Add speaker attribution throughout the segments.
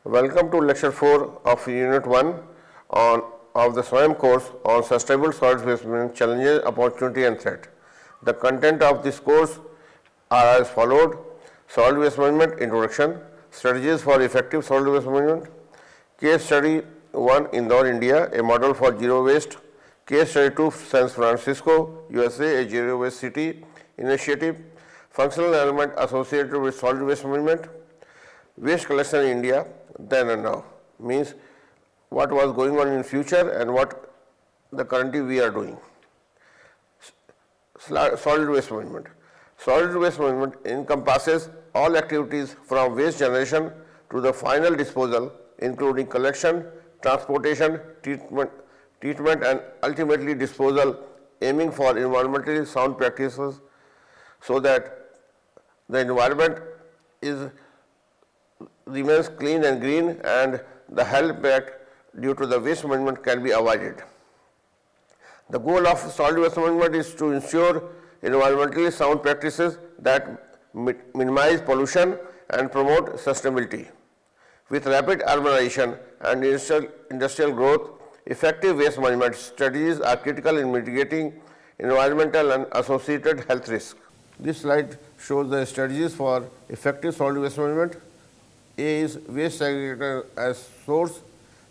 Speaker 1: Welcome to lecture 4 of unit 1 of the SWAYAM course on sustainable solid waste management challenges, opportunity and threat. The content of this course are as followed: solid waste management introduction, strategies for effective solid waste management, case study 1 Indore, India, a model for zero waste, case study 2 San Francisco, USA, a zero waste city initiative, functional element associated with solid waste management, waste collection in India, then and now, means what was going on in future and what the currently we are doing. Solid waste management. Solid waste management encompasses all activities from waste generation to the final disposal, including collection, transportation, treatment and ultimately disposal, aiming for environmentally sound practices so that the environment remains clean and green and the health impact due to the waste management can be avoided. The goal of solid waste management is to ensure environmentally sound practices that minimize pollution and promote sustainability. With rapid urbanization and industrial growth, effective waste management strategies are critical in mitigating environmental and associated health risks. This slide shows the strategies for effective solid waste management. A is waste segregation as source.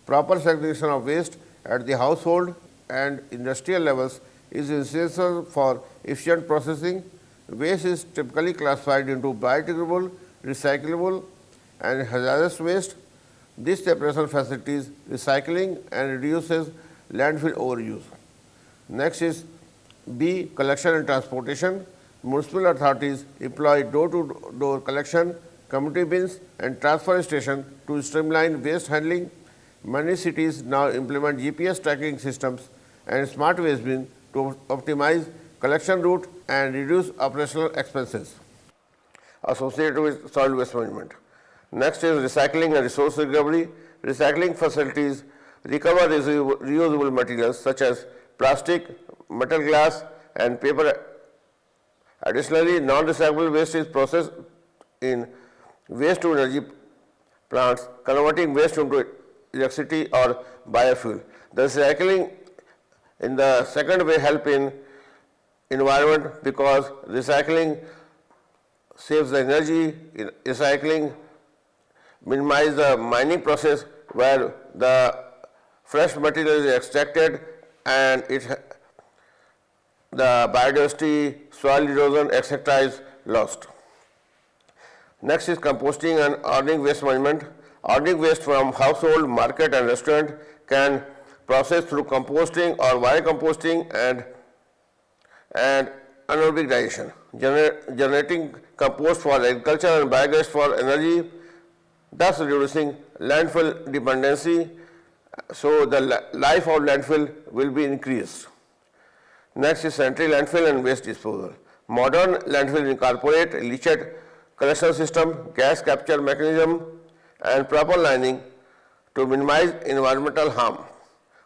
Speaker 1: Proper segregation of waste at the household and industrial levels is essential for efficient processing. Waste is typically classified into biodegradable, recyclable and hazardous waste. This separation facilitates recycling and reduces landfill overuse. Next is B, collection and transportation. Municipal authorities employ door-to-door collection, community bins and transfer station to streamline waste handling. Many cities now implement GPS tracking systems and smart waste bins to optimize collection route and reduce operational expenses associated with solid waste management. Next is recycling and resource recovery. Recycling facilities recover reusable materials such as plastic, metal, glass and paper. Additionally, non-recyclable waste is processed in waste-to-energy plants, converting waste into electricity or biofuel. The recycling in the second way help in environment because recycling saves the energy. Recycling minimize the mining process where the fresh material is extracted and the biodiversity, soil erosion, etc. is lost. Next is composting and organic waste management. Organic waste from household, market and restaurant can process through composting or wire composting and anaerobic digestion, generating compost for agriculture and biogas for energy, thus reducing landfill dependency, so the life of landfill will be increased. Next is sanitary landfill and waste disposal. Modern landfill incorporate leachate collection system, gas capture mechanism and proper lining to minimize environmental harm.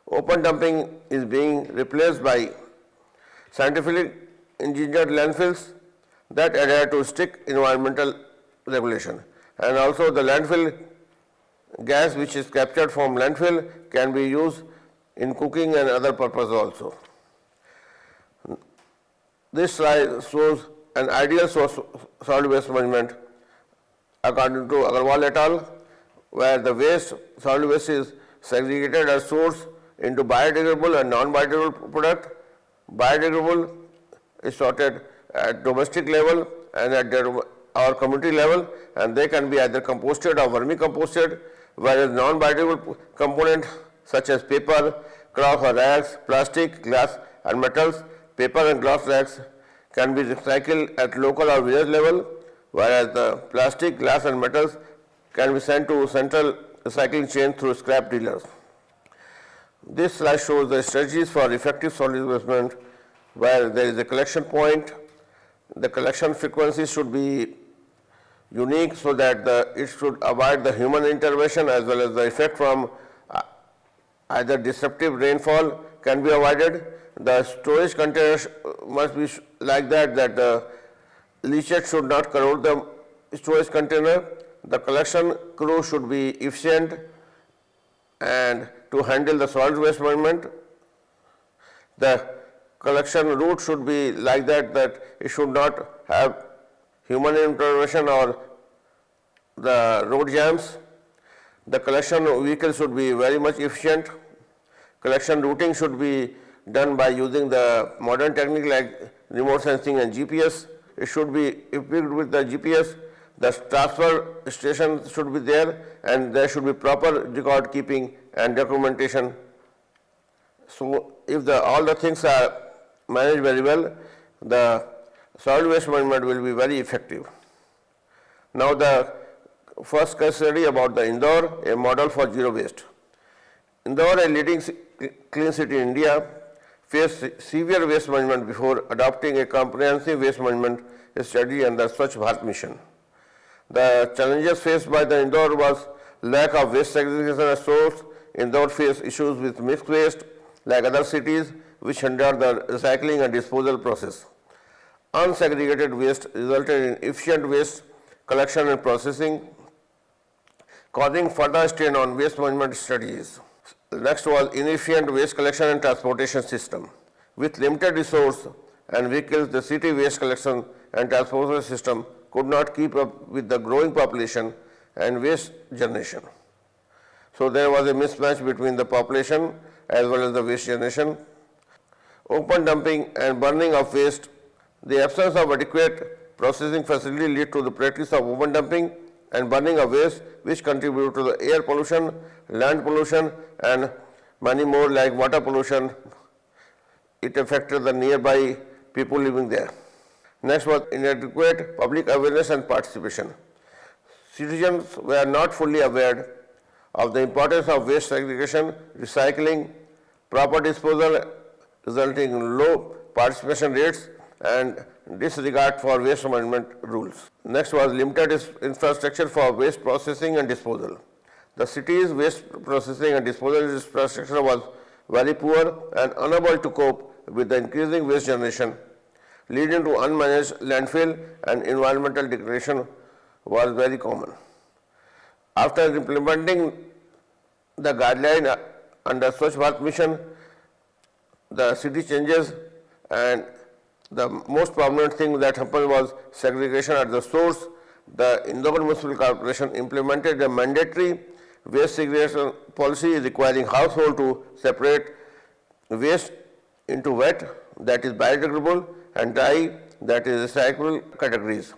Speaker 1: Open dumping is being replaced by scientifically engineered landfills that adhere to strict environmental regulation. And also the landfill gas which is captured from landfill can be used in cooking and other purposes also. This slide shows an ideal source of solid waste management according to Agarwal et al., where the solid waste is segregated as source into biodegradable and non-biodegradable product. Biodegradable is sorted at domestic level and at our community level, and they can be either composted or vermicomposted, whereas non-biodegradable components such as paper, cloth or rags, plastic, glass and metals, paper and glass rags can be recycled at local or village level, whereas the plastic, glass and metals can be sent to central recycling chain through scrap dealers. This slide shows the strategies for effective solid waste management, where there is a collection point. The collection frequency should be unique so that it should avoid the human intervention as well as the effect from either disruptive rainfall can be avoided. The storage containers must be like that the leachate should not corrode the storage container. The collection crew should be efficient and to handle the solid waste management. The collection route should be like that it should not have human intervention or the road jams. The collection vehicle should be very much efficient. Collection routing should be done by using the modern technique like remote sensing and GPS. It should be equipped with the GPS. The transfer station should be there, and there should be proper record keeping and documentation. So if all the things are managed very well, the solid waste management will be very effective. Now the first case study about the Indore, a model for zero waste. Indore, a leading clean city in India, faced severe waste management before adopting a comprehensive waste management strategy under Swachh Bharat mission. The challenges faced by the Indore was lack of waste segregation at source. Indore faced issues with mixed waste like other cities which hindered the recycling and disposal process. Unsegregated waste resulted in efficient waste collection and processing, causing further strain on waste management strategies. Next was inefficient waste collection and transportation system. With limited resource and vehicles, the city waste collection and transportation system could not keep up with the growing population and waste generation. So there was a mismatch between the population as well as the waste generation. Open dumping and burning of waste. The absence of adequate processing facility lead to the practice of open dumping and burning of waste, which contribute to the air pollution, land pollution, and many more like water pollution. It affected the nearby people living there. Next was inadequate public awareness and participation. Citizens were not fully aware of the importance of waste segregation, recycling, proper disposal, resulting in low participation rates and disregard for waste management rules. Next was limited infrastructure for waste processing and disposal. The city's waste processing and disposal infrastructure was very poor and unable to cope with the increasing waste generation, leading to unmanaged landfill and environmental degradation was very common. After implementing the guideline under Swachh Bharat mission, the city changes, and the most prominent thing that happened was segregation at the source. The Indore Municipal Corporation implemented a mandatory waste segregation policy requiring household to separate waste into wet, that is biodegradable, and dry, that is recyclable categories.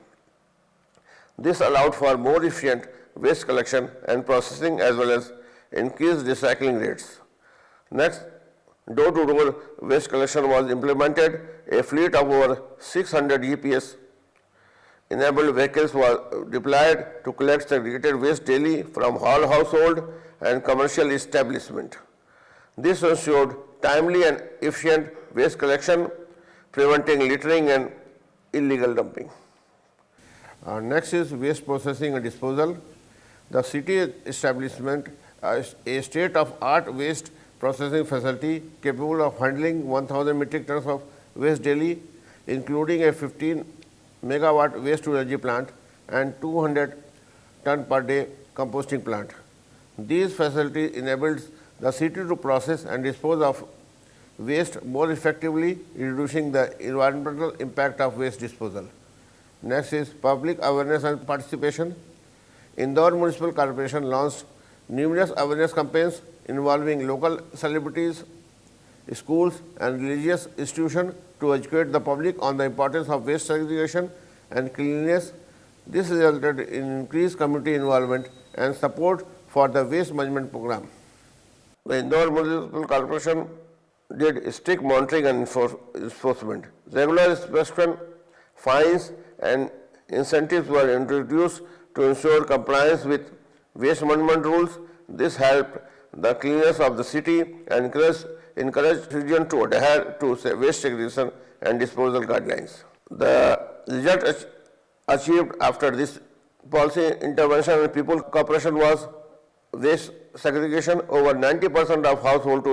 Speaker 1: This allowed for more efficient waste collection and processing as well as increased recycling rates. Next, door-to-door waste collection was implemented. A fleet of over 600 GPS enabled vehicles were deployed to collect segregated waste daily from all household and commercial establishment. This ensured timely and efficient waste collection, preventing littering and illegal dumping. Next is waste processing and disposal. The city establishment a state-of-art waste processing facility capable of handling 1,000 metric tons of waste daily, including a 15 megawatt waste to energy plant and 200 ton per day composting plant. These facilities enabled the city to process and dispose of waste more effectively, reducing the environmental impact of waste disposal. Next is public awareness and participation. Indore Municipal Corporation launched numerous awareness campaigns involving local celebrities, schools, and religious institutions to educate the public on the importance of waste segregation and cleanliness. This resulted in increased community involvement and support for the waste management program. The Indore Municipal Corporation did strict monitoring and enforcement. Regular inspection, fines, and incentives were introduced to ensure compliance with waste management rules. This helped the cleanliness of the city and encouraged citizens to adhere to waste segregation and disposal guidelines. The result achieved after this policy intervention and people cooperation was waste segregation. Over 90% of household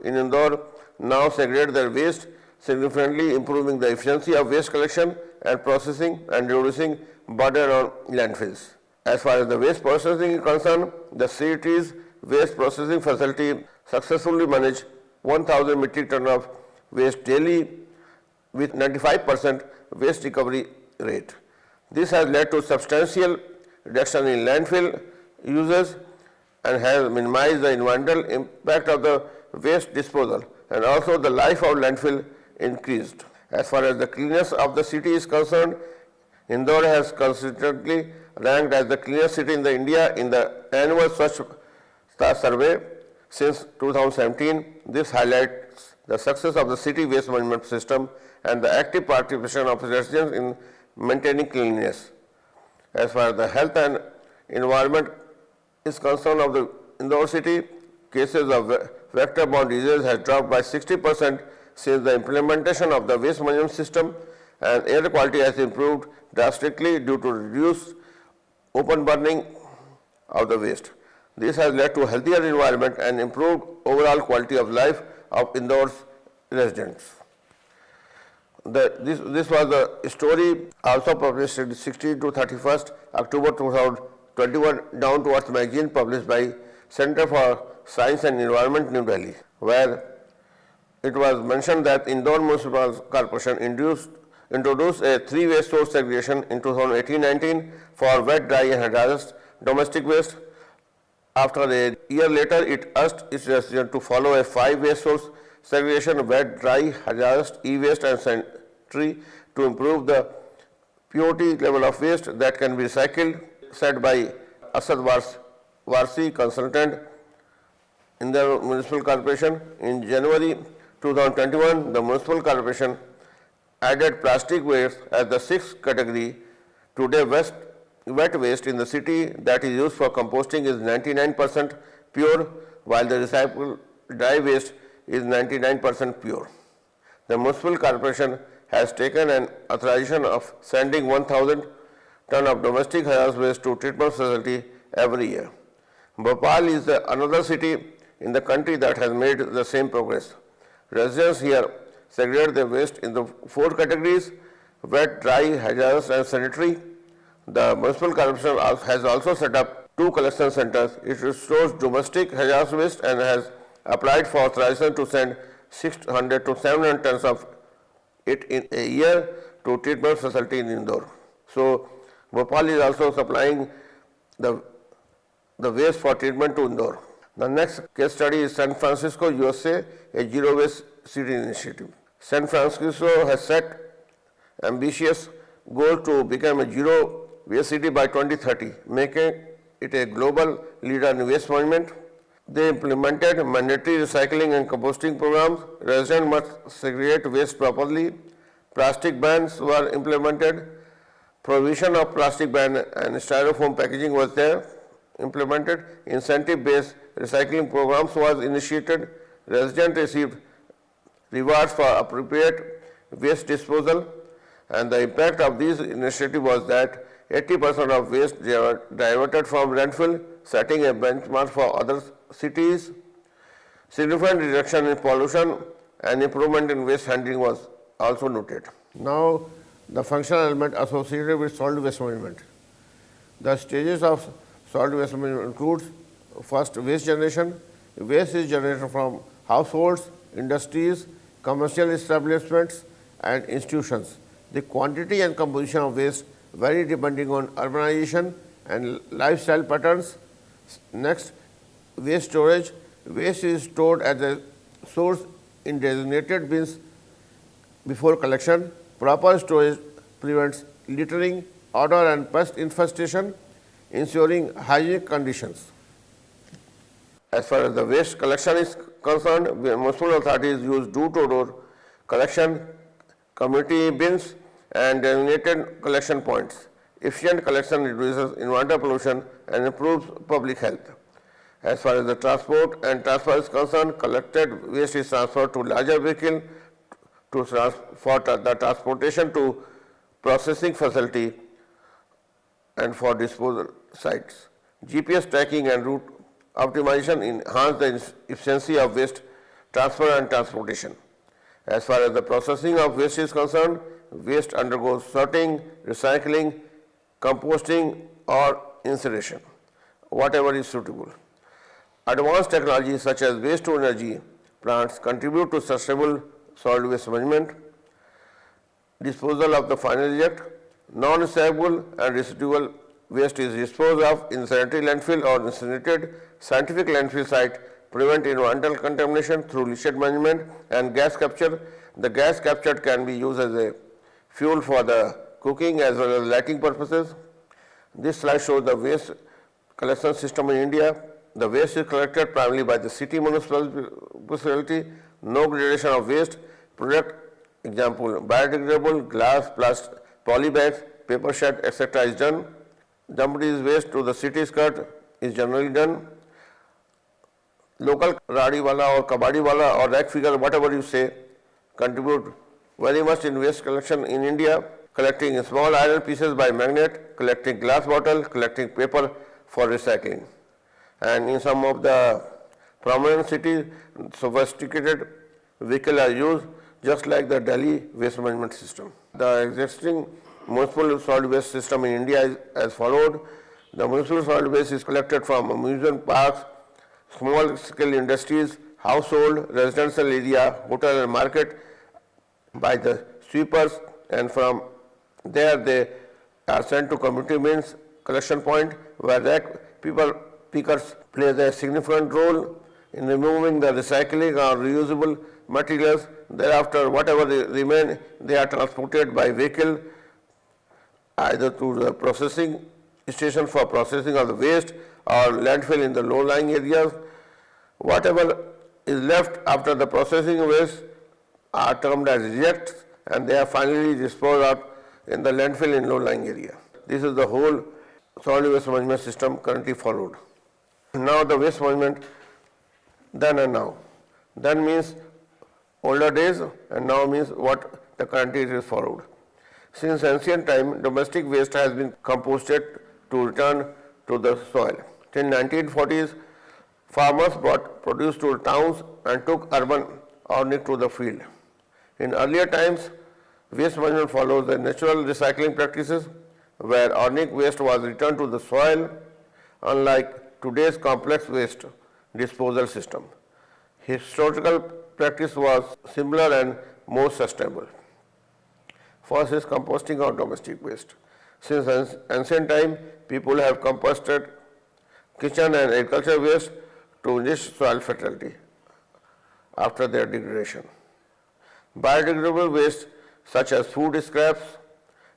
Speaker 1: in Indore now segregate their waste significantly improving the efficiency of waste collection and processing and reducing burden on landfills. As far as the waste processing is concerned, the city's waste processing facility successfully managed 1,000 metric ton of waste daily with 95% waste recovery rate. This has led to substantial reduction in landfill uses and has minimized the environmental impact of the waste disposal, and also the life of landfill increased. As far as the cleanliness of the city is concerned, Indore has consistently ranked as the cleanest city in India in the annual Swachh survey since 2017. This highlights the success of the city waste management system and the active participation of residents in maintaining cleanliness. As far as the health and environment is concerned of the Indore city, cases of vector-borne disease has dropped by 60% since the implementation of the waste management system, and air quality has improved drastically due to reduced open burning of the waste. This has led to a healthier environment and improved overall quality of life of Indore's residents. This was a story also published in 16 to 31st October 2021 Down to Earth magazine, published by Center for Science and Environment, New Delhi, where it was mentioned that Indore Municipal Corporation introduced a three-way source segregation in 2018-19 for wet, dry and hazardous domestic waste. After a year later, it asked its residents to follow a five-way source segregation: wet, dry, hazardous, e-waste and sanitary, to improve the purity level of waste that can be recycled, said by Asad Warsi, consultant in the Municipal Corporation. In January 2021, the Municipal Corporation added plastic waste as the sixth category. Today, wet waste in the city that is used for composting is 99% pure, while the recycled dry waste is 99% pure. The Municipal Corporation has taken an authorization of sending 1,000 ton of domestic hazardous waste to treatment facility every year. Bhopal is another city in the country that has made the same progress. Residents here segregate their waste in the four categories: wet, dry, hazardous and sanitary. The Municipal Corporation has also set up 2 collection centers. It stores domestic hazardous waste and has applied for authorization to send 600 to 700 tons of it in a year to treatment facility in Indore. So, Bhopal is also supplying the waste for treatment to Indore. The next case study is San Francisco, USA, a zero waste city initiative. San Francisco has set ambitious goal to become a zero waste city by 2030, making it a global leader in waste management. They implemented mandatory recycling and composting programs. Residents must segregate waste properly. Plastic bans were implemented. Provision of plastic ban and styrofoam packaging was there implemented. Incentive-based recycling programs was initiated. Residents received rewards for appropriate waste disposal, and the impact of these initiatives was that 80% of waste diverted from landfill, setting a benchmark for other cities. Significant reduction in pollution and improvement in waste handling was also noted. Now, the functional element associated with solid waste management. The stages of solid waste management includes: first, waste generation. Waste is generated from households, industries, commercial establishments and institutions. The quantity and composition of waste vary depending on urbanization and lifestyle patterns. Next, waste storage. Waste is stored at the source in designated bins before collection. Proper storage prevents littering, odor and pest infestation, ensuring hygienic conditions. As far as the waste collection is concerned, municipal authorities use door-to-door collection, community bins and designated collection points. Efficient collection reduces environmental pollution and improves public health. As far as the transport and transfer is concerned, collected waste is transferred to larger vehicle for the transportation to processing facility and for disposal sites. GPS tracking and route optimization enhance the efficiency of waste transfer and transportation. As far as the processing of waste is concerned, waste undergoes sorting, recycling, composting or incineration, whatever is suitable. Advanced technologies such as waste to energy plants contribute to sustainable solid waste management, disposal of the final reject, non-recyclable and residual waste is disposed of in sanitary landfill or incinerated. Scientific landfill site prevent environmental contamination through leachate management and gas capture. The gas captured can be used as a fuel for the cooking as well as lighting purposes. This slide shows the waste collection system in India. The waste is collected primarily by the city municipality. No gradation of waste. Product example biodegradable, glass, plastic, polybags, paper shed, etc. is done. Dumped is waste to the city skirt is generally done. Local radi wala or kabadi wala or rack figure, whatever you say, contribute very much in waste collection in India, collecting small iron pieces by magnet, collecting glass bottle, collecting paper for recycling. And in some of the prominent cities, sophisticated vehicles are used just like the Delhi waste management system. The existing municipal solid waste system in India is as followed. The municipal solid waste is collected from amusement parks, small scale industries, household, residential area, hotel and market by the sweepers, and from there they are sent to community mains collection point where rack pickers play a significant role in removing the recycling or reusable materials. Thereafter, whatever they remain, they are transported by vehicle either to the processing station for processing of the waste or landfill in the low-lying areas. Whatever is left after the processing waste are termed as rejects, and they are finally disposed of in the landfill in low-lying area. This is the whole solid waste management system currently followed. Now the waste management then and now. Then means older days and now means what the currently is followed. Since ancient time, domestic waste has been composted to return to the soil. Till 1940s, farmers brought produce to towns and took urban organic to the field. In earlier times, waste management follows the natural recycling practices where organic waste was returned to the soil, unlike today's complex waste disposal system. Historical practice was similar and more sustainable. First is composting of domestic waste. Since ancient time, people have composted kitchen and agricultural waste to enrich soil fertility after their degradation. Biodegradable waste such as food scraps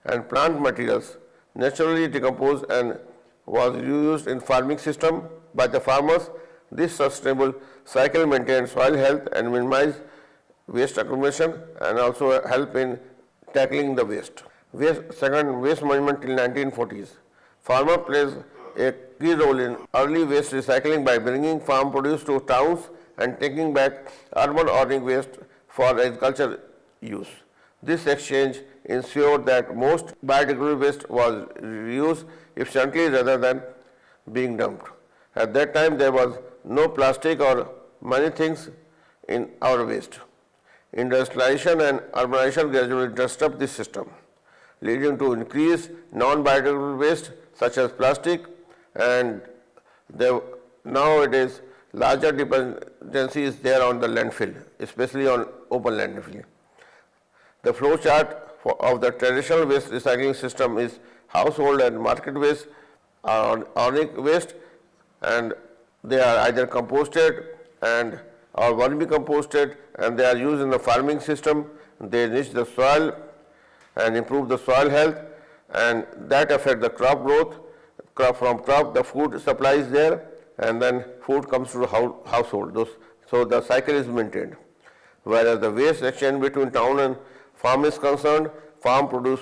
Speaker 1: and plant materials naturally decompose and was used in farming system by the farmers. This sustainable cycle maintains soil health and minimize waste accumulation and also help in tackling the waste. Second, waste management till 1940s. Farmer plays a key role in early waste recycling by bringing farm produce to towns and taking back urban organic waste for agricultural use. This exchange ensured that most biodegradable waste was reused efficiently rather than being dumped. At that time, there was no plastic or many things in our waste. Industrialization and urbanization gradually disrupt this system, leading to increased non-biodegradable waste such as plastic, and nowadays larger dependency is there on the landfill, especially on open landfill. The flow chart of the traditional waste recycling system is household and market waste, organic waste, and they are either composted and or vermicomposted, and they are used in the farming system. They enrich the soil and improve the soil health, and that affect the crop growth. From crop, the food supply is there, and then food comes to the household. So the cycle is maintained. Whereas the waste exchange between town and farm is concerned, farm produce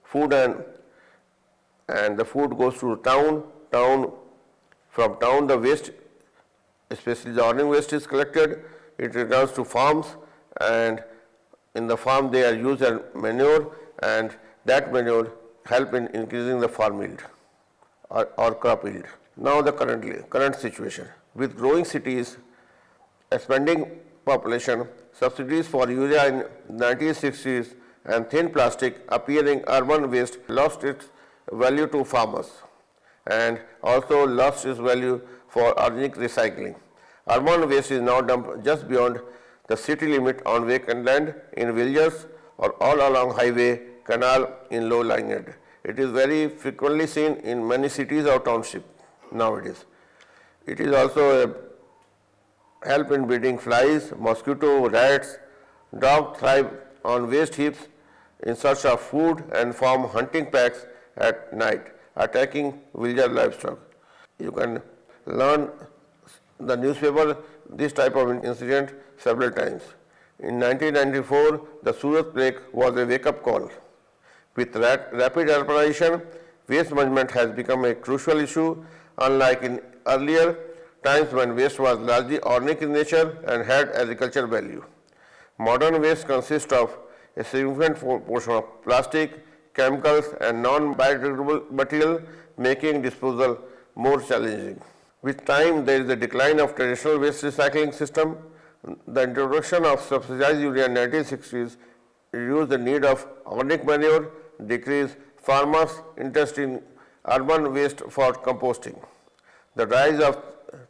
Speaker 1: food and the food goes to town. From town the waste, especially the organic waste, is collected. It returns to farms, and in the farm they are used as manure, and that manure help in increasing the farm yield or crop yield. Now the current situation. With growing cities, expanding population, subsidies for urea in 1960s and thin plastic appearing urban waste lost its value to farmers and also lost its value for organic recycling. Urban waste is now dumped just beyond the city limit on vacant land in villages or all along highway, canal in low-lying area. It is very frequently seen in many cities or townships nowadays. It is also a help in breeding flies, mosquito, rats. Dogs thrive on waste heaps in search of food and form hunting packs at night, attacking villager livestock. You can learn the newspaper this type of incident several times. In 1994, the Surat plague was a wake-up call. With rapid urbanization, waste management has become a crucial issue, unlike in earlier times when waste was largely organic in nature and had agricultural value. Modern waste consists of a significant portion of plastic, chemicals and non-biodegradable material, making disposal more challenging. With time, there is a decline of traditional waste recycling system. The introduction of subsidized urea in 1960s reduced the need of organic manure, decreased farmers' interest in urban waste for composting. The rise of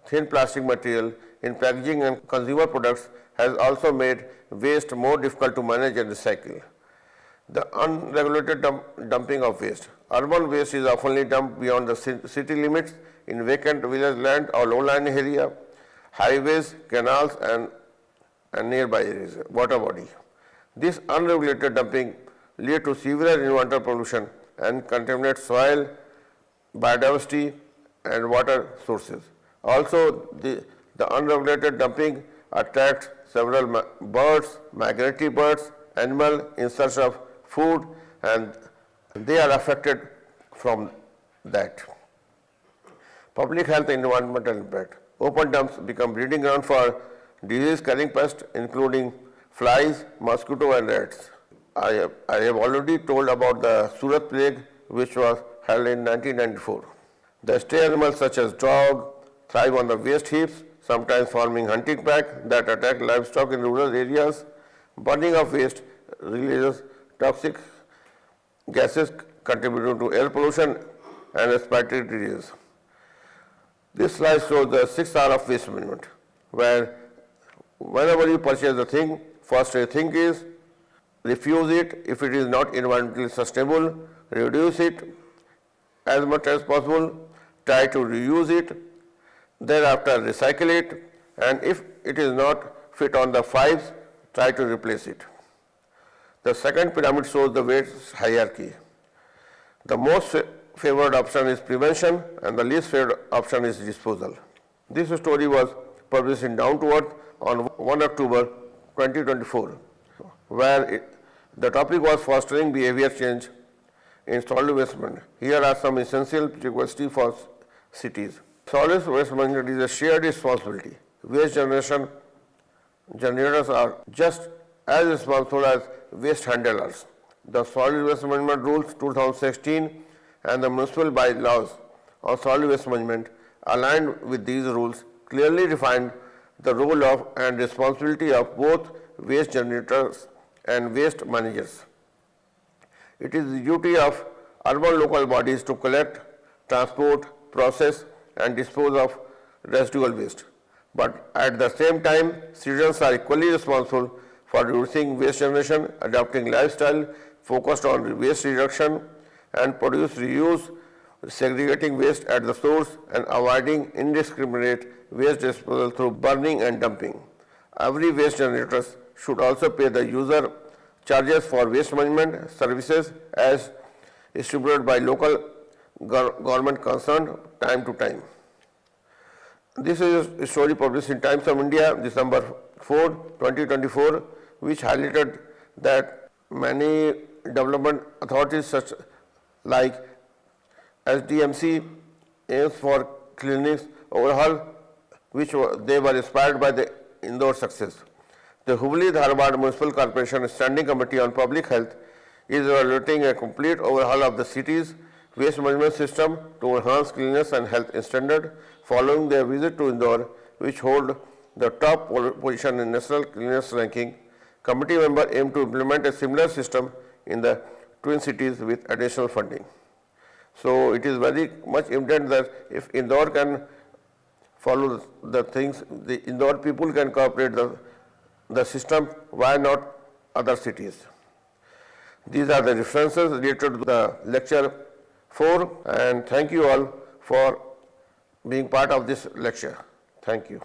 Speaker 1: thin plastic material in packaging and consumer products has also made waste more difficult to manage and recycle. The unregulated dumping of waste. Urban waste is often dumped beyond the city limits in vacant village land or low-lying area, highways, canals and nearby areas, water body. This unregulated dumping leads to severe environmental pollution and contaminates soil, biodiversity and water sources. Also, the unregulated dumping attracts several birds, migratory birds, animals in search of food, and they are affected from that. Public health and environmental impact. Open dumps become breeding ground for disease-carrying pests, including flies, mosquito, and rats. I have already told about the Surat plague, which was held in 1994. The stray animals such as dog thrive on the waste heaps, sometimes forming hunting pack that attack livestock in rural areas. Burning of waste releases toxic gases contributing to air pollution and respiratory disease. This slide shows the 6 R of waste management, where whenever you purchase a thing, first thing is refuse it if it is not environmentally sustainable, reduce it as much as possible, try to reuse it, thereafter recycle it, and if it is not fit on the 5s, try to replace it. The second pyramid shows the waste hierarchy. The most favored option is prevention and the least favored option is disposal. This story was published in Down to Earth on 1 October 2024, where the topic was fostering behavior change in solid waste management. Here are some essential prerequisites for cities. Solid waste management is a shared responsibility. Waste generators are just as responsible as waste handlers. The Solid Waste Management Rules 2016 and the municipal bylaws on solid waste management aligned with these rules clearly defined the role of and responsibility of both waste generators and waste managers. It is the duty of urban local bodies to collect, transport, process and dispose of residual waste. But at the same time, citizens are equally responsible for reducing waste generation, adopting lifestyle focused on waste reduction and produce reuse, segregating waste at the source and avoiding indiscriminate waste disposal through burning and dumping. Every waste generator should also pay the user charges for waste management services as distributed by local government concerned time to time. This is a story published in Times of India, December 4, 2024, which highlighted that many development authorities such like SDMC aims for cleanliness overhaul, which they were inspired by the Indore success. The Hubli-Dharwad Municipal Corporation Standing Committee on Public Health is evaluating a complete overhaul of the city's waste management system to enhance cleanliness and health standard following their visit to Indore, which held the top position in national cleanliness ranking. Committee member aim to implement a similar system in the twin cities with additional funding. So it is very much evident that if Indore can follow the things, the Indore people can cooperate the system, why not other cities? These are the references related to the lecture 4, and thank you all for being part of this lecture. Thank you.